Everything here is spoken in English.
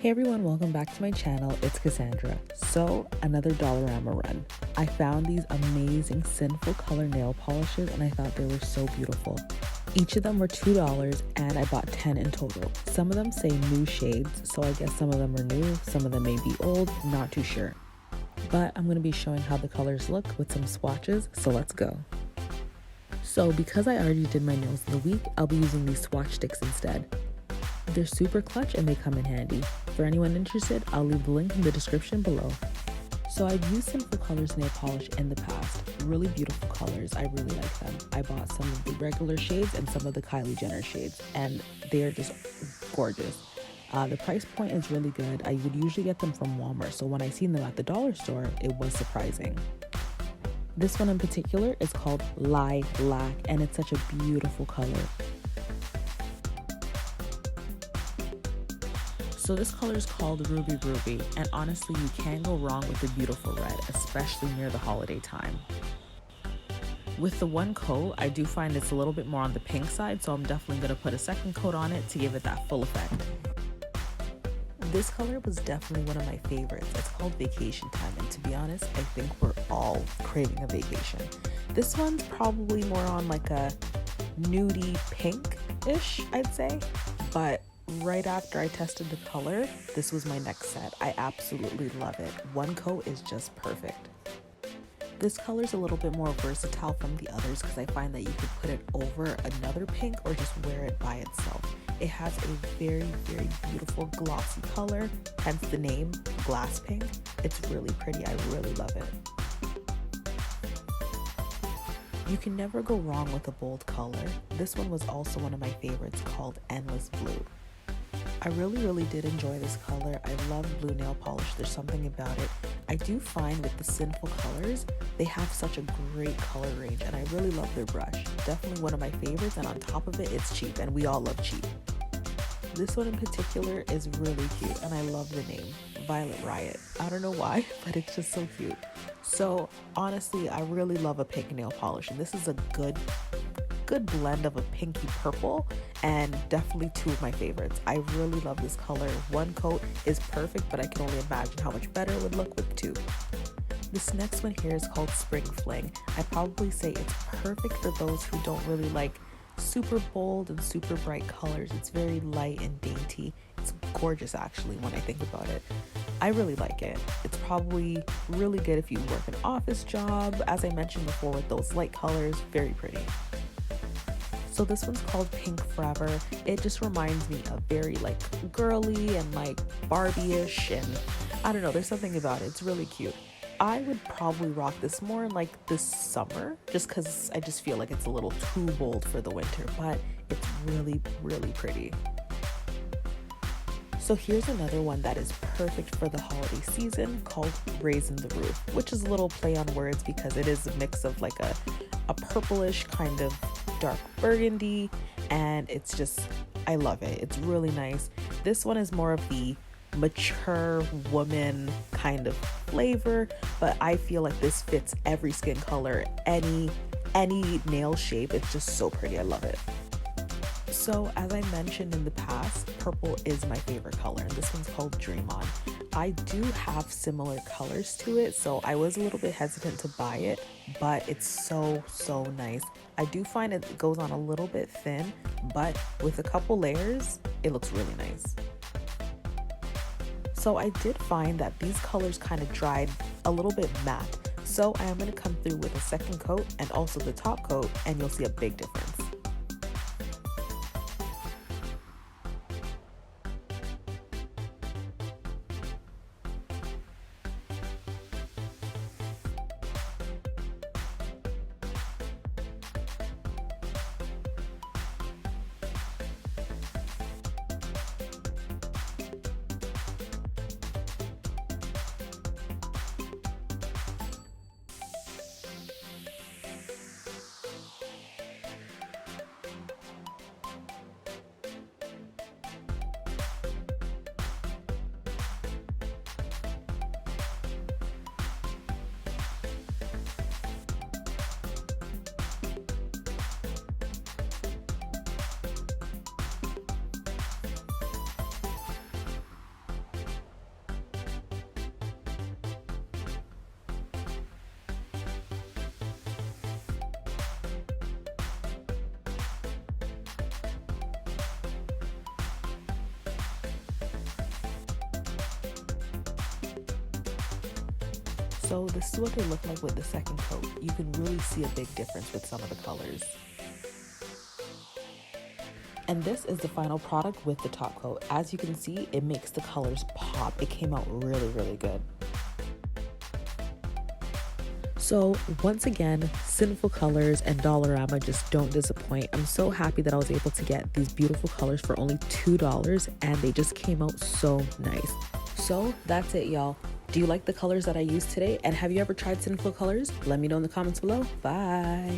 Hey everyone, welcome back to my channel. It's Cassandra. So, another Dollarama run. I found these amazing Sinful Color nail polishes and I thought they were so beautiful. Each of them were $2 and I bought 10 in total. Some of them say new shades, so I guess some of them are new, some of them may be old, not too sure. But I'm going to be showing how the colors look with some swatches, so let's go. So because I already did my nails in the week, I'll be using these swatch sticks instead. They're super clutch and they come in handy. For anyone interested, I'll leave the link in the description below. So I've used Sinful Colors nail polish in the past. Really beautiful colors, I really like them. I bought some of the regular shades and some of the Kylie Jenner shades, and they're just gorgeous. The price point is really good. I would usually get them from Walmart, so when I seen them at the dollar store, it was surprising. This one in particular is called Lie-Lac, and it's such a beautiful color. So this color is called Ruby Ruby, and honestly you can't go wrong with the beautiful red, especially near the holiday time. With the one coat, I do find it's a little bit more on the pink side, so I'm definitely going to put a second coat on it to give it that full effect. This color was definitely one of my favorites. It's called Vacation Time, and to be honest, I think we're all craving a vacation. This one's probably more on like a nudie pink-ish, I'd say, but right after I tested the color, this was my next set. I absolutely love it. One coat is just perfect. This color is a little bit more versatile from the others because I find that you could put it over another pink or just wear it by itself. It has a very, very beautiful glossy color, hence the name, glass pink. It's really pretty. I really love it. You can never go wrong with a bold color. This one was also one of my favorites, called Endless Blue. I really did enjoy this color. I love blue nail polish. There's something about it. I do find with the Sinful Colors, they have such a great color range and I really love their brush. Definitely one of my favorites, and on top of it, it's cheap and we all love cheap. This one in particular is really cute and I love the name, Violet Riot. I don't know why, but it's just so cute. So honestly, I really love a pink nail polish, and this is a good blend of a pinky purple, and definitely two of my favorites. I really love this color. One coat is perfect, but I can only imagine how much better it would look with two. This next one here is called Spring Fling. I'd probably say it's perfect for those who don't really like super bold and super bright colors. It's very light and dainty. It's gorgeous actually when I think about it. I really like it. It's probably really good if you work an office job. As I mentioned before, with those light colors, very pretty. So this one's called Pink Forever. It just reminds me of very like girly and like Barbie-ish, and I don't know, there's something about it. It's really cute. I would probably rock this more in like this summer, just because I just feel like it's a little too bold for the winter, but it's really pretty. So here's another one that is perfect for the holiday season, called Raisin the Roof, which is a little play on words because it is a mix of like a purplish kind of dark burgundy, and it's just, I love it. It's really nice. This one is more of the mature woman kind of flavor, but I feel like this fits every skin color, any nail shape. It's just so pretty. I love it. So as I mentioned in the past, purple is my favorite color, and this one's called Dream On. I do have similar colors to it, so I was a little bit hesitant to buy it, but it's so nice. I do find it goes on a little bit thin, but with a couple layers, it looks really nice. So I did find that these colors kind of dried a little bit matte, so I am going to come through with a second coat and also the top coat, and you'll see a big difference. So this is what they look like with the second coat. You can really see a big difference with some of the colors. And this is the final product with the top coat. As you can see, it makes the colors pop. It came out really, really good. So once again, Sinful Colors and Dollarama just don't disappoint. I'm so happy that I was able to get these beautiful colors for only $2 and they just came out so nice. So that's it, y'all. Do you like the colors that I used today? And have you ever tried Sinful Colors? Let me know in the comments below. Bye.